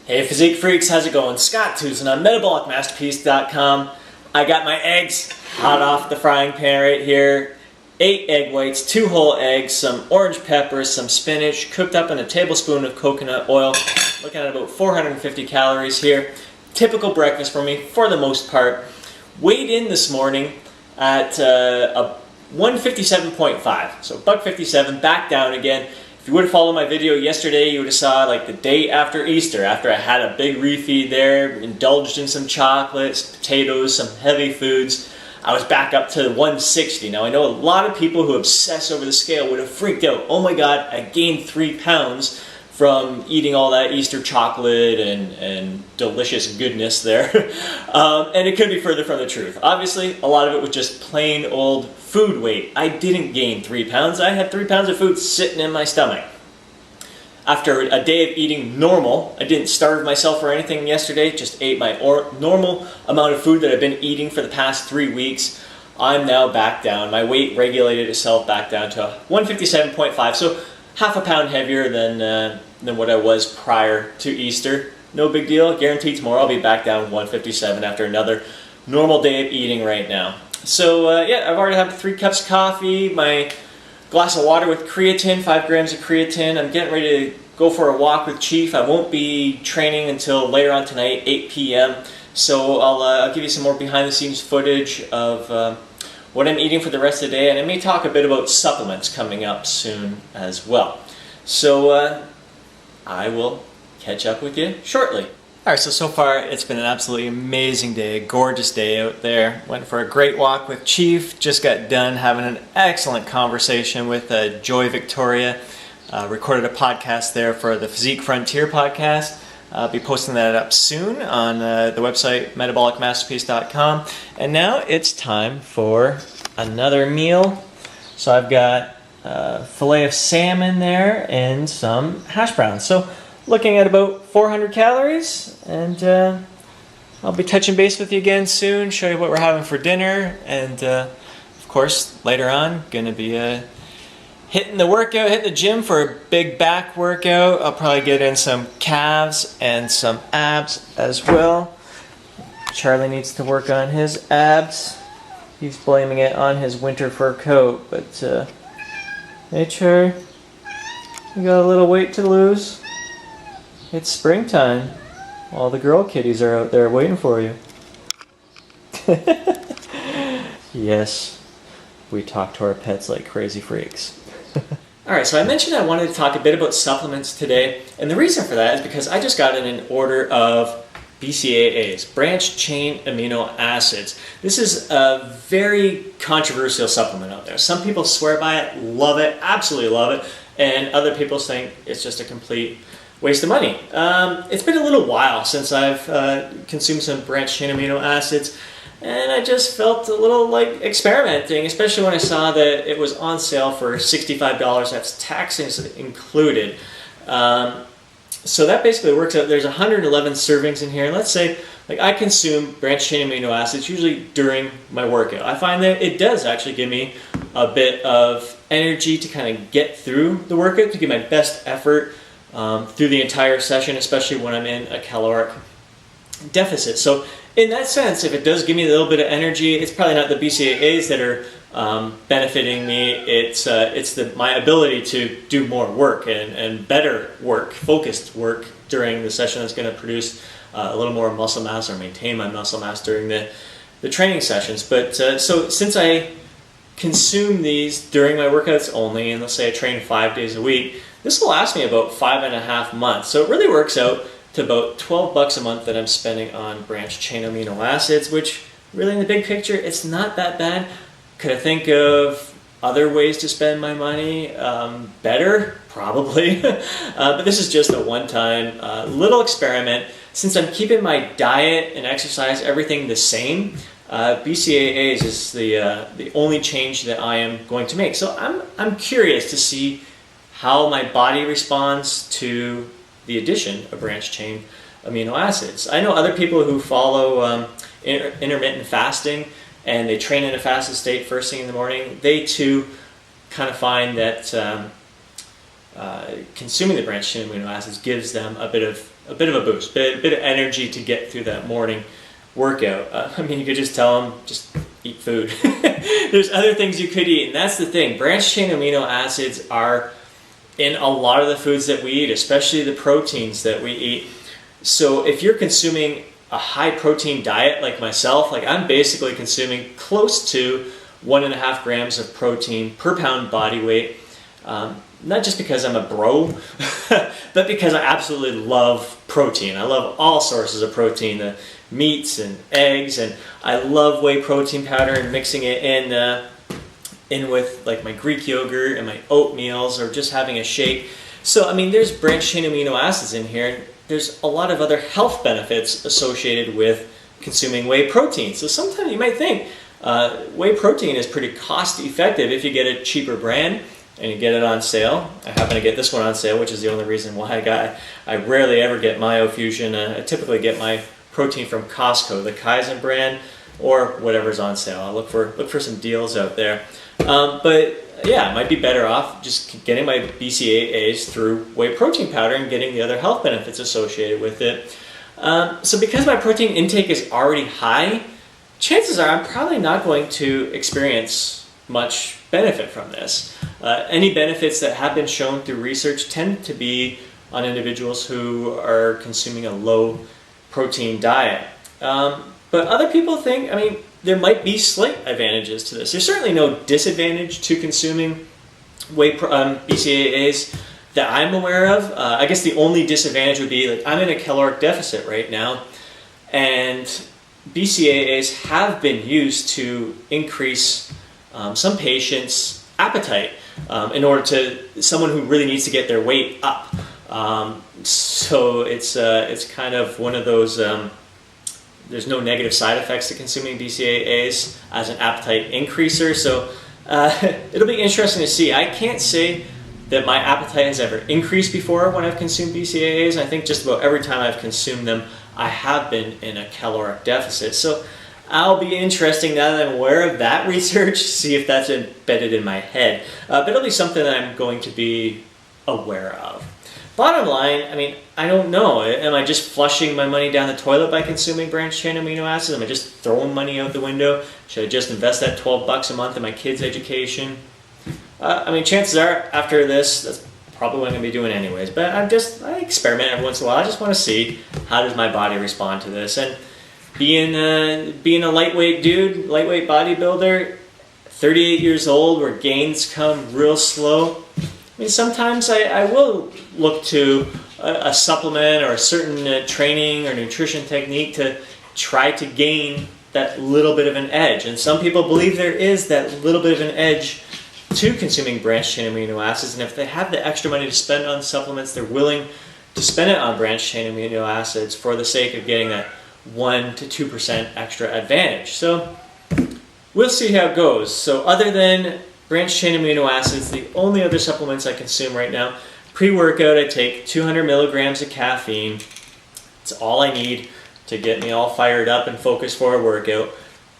Hey physique freaks, how's it going? Scott Tucson on metabolicmasterpiece.com. I got my eggs hot off the frying pan right here. 8 egg whites, 2 whole eggs, some orange peppers, some spinach, cooked up in a tablespoon of coconut oil. Looking at about 450 calories here. Typical breakfast for me, for the most part. Weighed in this morning at a 157.5, so $157, back down again. If you would have followed my video yesterday, you would have saw like the day after Easter, after I had a big refeed there, indulged in some chocolates, potatoes, some heavy foods, I was back up to 160. Now I know a lot of people who obsess over the scale would have freaked out. Oh my God, I gained 3 pounds from eating all that Easter chocolate and delicious goodness there. And it could be further from the truth. Obviously, a lot of it was just plain old food weight. I didn't gain 3 pounds. I had 3 pounds of food sitting in my stomach. After a day of eating normal, I didn't starve myself or anything yesterday, just ate my normal amount of food that I've been eating for the past 3 weeks. I'm now back down. My weight regulated itself back down to 157.5, so half a pound heavier than what I was prior to Easter. No big deal. Guaranteed tomorrow I'll be back down 157 after another normal day of eating right now. So yeah, I've already had 3 cups of coffee, my glass of water with creatine, 5 grams of creatine. I'm getting ready to go for a walk with Chief. I won't be training until later on tonight, 8 p.m. So I'll give you some more behind the scenes footage of what I'm eating for the rest of the day, and I may talk a bit about supplements coming up soon as well. So I will catch up with you shortly. Alright, so far it's been an absolutely amazing day, a gorgeous day out there. Went for a great walk with Chief, just got done having an excellent conversation with Joy Victoria. Recorded a podcast there for the Physique Frontier podcast. I'll be posting that up soon on the website metabolicmasterpiece.com. And now it's time for another meal. So I've got filet of salmon there and some hash browns. So looking at about 400 calories, and I'll be touching base with you again soon, show you what we're having for dinner, and of course later on going to be hitting the workout, hitting the gym for a big back workout. I'll probably get in some calves and some abs as well. Charlie needs to work on his abs. He's blaming it on his winter fur coat, but hey Char, you got a little weight to lose? It's springtime. All the girl kitties are out there waiting for you. Yes, we talk to our pets like crazy freaks. Alright, so I mentioned I wanted to talk a bit about supplements today, and the reason for that is because I just got in an order of BCAAs, branched chain amino acids. This is a very controversial supplement out there. Some people swear by it, love it, absolutely love it, and other people think it's just a complete waste of money. It's been a little while since I've consumed some branched chain amino acids, and I just felt a little like experimenting, especially when I saw that it was on sale for $65. That's taxes included. So that basically works out. There's 111 servings in here. Let's say like I consume branched chain amino acids usually during my workout. I find that it does actually give me a bit of energy to kind of get through the workout, to give my best effort through the entire session, especially when I'm in a caloric deficit. So in that sense, if it does give me a little bit of energy, it's probably not the BCAAs that are benefiting me. It's my ability to do more work and better work, focused work during the session that's going to produce a little more muscle mass or maintain my muscle mass during the training sessions. But so since I consume these during my workouts only, and let's say I train 5 days a week, this will last me about 5.5 months. So it really works out to about $12 a month that I'm spending on branched chain amino acids, which really in the big picture, it's not that bad. Could I think of other ways to spend my money better? Probably. But this is just a one-time little experiment. Since I'm keeping my diet and exercise, everything the same, BCAAs is the only change that I am going to make. So I'm curious to see how my body responds to the addition of branched chain amino acids. I know other people who follow intermittent fasting and they train in a fasted state first thing in the morning. They too kind of find that consuming the branched chain amino acids gives them a bit of a bit of a boost, a bit of energy to get through that morning workout. I mean, you could just tell them, just eat food. There's other things you could eat, and that's the thing. Branched chain amino acids are in a lot of the foods that we eat, especially the proteins that we eat. So if you're consuming a high protein diet like myself, like I'm basically consuming close to 1.5 grams of protein per pound body weight. Not just because I'm a bro, but because I absolutely love protein. I love all sources of protein, the meats and eggs, and I love whey protein powder and mixing it in with like my Greek yogurt and my oatmeals, or just having a shake. So I mean, there's branched chain amino acids in here. There's a lot of other health benefits associated with consuming whey protein. So sometimes you might think whey protein is pretty cost effective if you get a cheaper brand and you get it on sale. I happen to get this one on sale, which is the only reason why I rarely ever get MyoFusion. I typically get my protein from Costco, the Kaizen brand, or whatever's on sale. I look for some deals out there. But yeah, I might be better off just getting my BCAAs through whey protein powder and getting the other health benefits associated with it. So because my protein intake is already high, chances are I'm probably not going to experience much benefit from this. Any benefits that have been shown through research tend to be on individuals who are consuming a low protein diet. But other people think, I mean, there might be slight advantages to this. There's certainly no disadvantage to consuming BCAAs that I'm aware of. I guess the only disadvantage would be, like, I'm in a caloric deficit right now, and BCAAs have been used to increase some patients' appetite in order to someone who really needs to get their weight up. So it's kind of one of those. There's no negative side effects to consuming BCAAs as an appetite increaser. So it'll be interesting to see. I can't say that my appetite has ever increased before when I've consumed BCAAs. I think just about every time I've consumed them, I have been in a caloric deficit. So I'll be interesting, now that I'm aware of that research, see if that's embedded in my head. But it'll be something that I'm going to be aware of. Bottom line, I mean, I don't know. Am I just flushing my money down the toilet by consuming branched chain amino acids? Am I just throwing money out the window? Should I just invest that $12 a month in my kids' education? I mean, chances are, after this, that's probably what I'm going to be doing anyways. But I experiment every once in a while. I just want to see, how does my body respond to this? And being a lightweight dude, lightweight bodybuilder, 38 years old, where gains come real slow, I mean, sometimes I will look to a supplement or a certain training or nutrition technique to try to gain that little bit of an edge. And some people believe there is that little bit of an edge to consuming branched chain amino acids. And if they have the extra money to spend on supplements, they're willing to spend it on branched chain amino acids for the sake of getting that 1 to 2% extra advantage. So we'll see how it goes. So other than branched chain amino acids, the only other supplements I consume right now, pre-workout I take 200 milligrams of caffeine. It's all I need to get me all fired up and focused for a workout.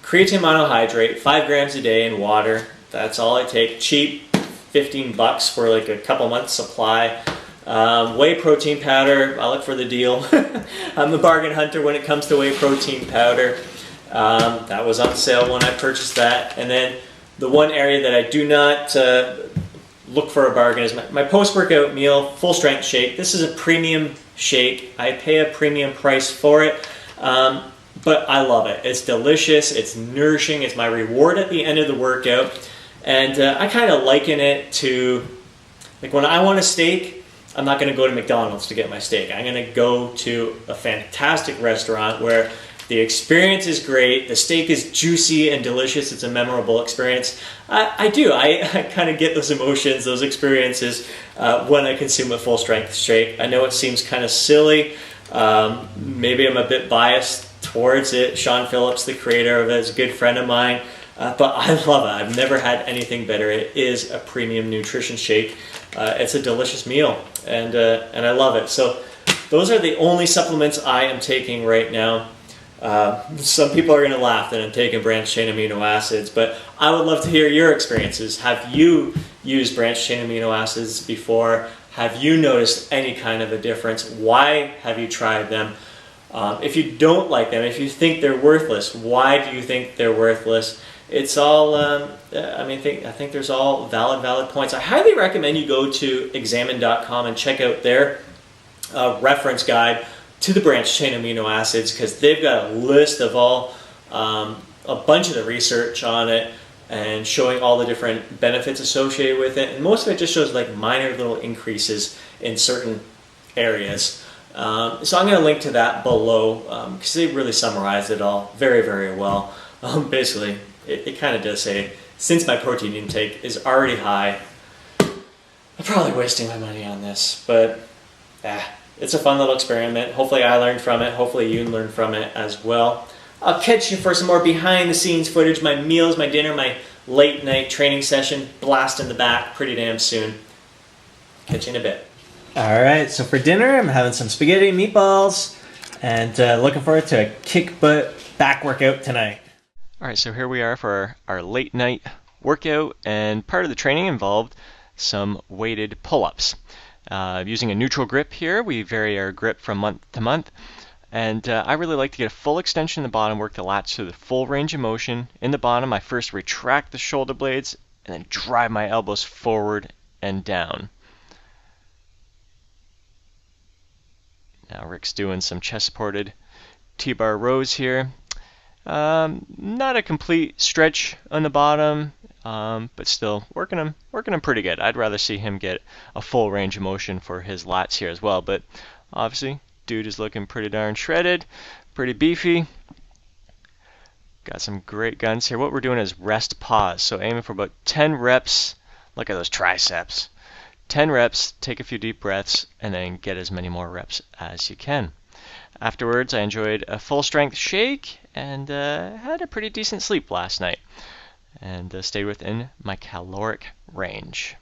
Creatine monohydrate, 5 grams a day in water. That's all I take. Cheap, $15 for like a couple months supply. Whey protein powder, I look for the deal. I'm a bargain hunter when it comes to whey protein powder. That was on sale when I purchased that. And then the one area that I do not look for a bargain is my post-workout meal, full strength shake. This is a premium shake. I pay a premium price for it, but I love it. It's delicious, it's nourishing, it's my reward at the end of the workout. And I kind of liken it to, like, when I want a steak, I'm not going to go to McDonald's to get my steak. I'm going to go to a fantastic restaurant where the experience is great, the steak is juicy and delicious, it's a memorable experience. I kind of get those emotions, those experiences when I consume a full strength shake. I know it seems kind of silly, maybe I'm a bit biased towards it. Sean Phillips, the creator of it, is a good friend of mine, but I love it. I've never had anything better. It is a premium nutrition shake. It's a delicious meal, and I love it. So those are the only supplements I am taking right now. Some people are going to laugh that I'm taking branched chain amino acids, but I would love to hear your experiences. Have you used branched chain amino acids before? Have you noticed any kind of a difference? Why have you tried them? If you don't like them, if you think they're worthless, why do you think they're worthless? It's all, I think there's all valid points. I highly recommend you go to examine.com and check out their reference guide to the branched chain amino acids, because they've got a list of all, a bunch of the research on it and showing all the different benefits associated with it. And most of it just shows like minor little increases in certain areas. So I'm going to link to that below, because they really summarize it all very well. Basically, it kind of does say, since my protein intake is already high, I'm probably wasting my money on this, but it's a fun little experiment. Hopefully I learned from it. Hopefully you learned from it as well. I'll catch you for some more behind the scenes footage, my meals, my dinner, my late night training session, blast in the back pretty damn soon. Catch you in a bit. Alright, so for dinner I'm having some spaghetti and meatballs, and looking forward to a kick butt back workout tonight. Alright, so here we are for our late night workout, and part of the training involved some weighted pull-ups. Using a neutral grip here, we vary our grip from month to month. And I really like to get a full extension in the bottom, work the lats to the full range of motion. In the bottom, I first retract the shoulder blades and then drive my elbows forward and down. Now Rick's doing some chest-supported T-bar rows here. Not a complete stretch on the bottom, but still working him pretty good. I'd rather see him get a full range of motion for his lats here as well, but obviously dude is looking pretty darn shredded, pretty beefy. Got some great guns here. What we're doing is rest pause, so aiming for about 10 reps. Look at those triceps. 10 reps, take a few deep breaths, and then get as many more reps as you can. Afterwards, I enjoyed a full strength shake and had a pretty decent sleep last night, and stayed within my caloric range.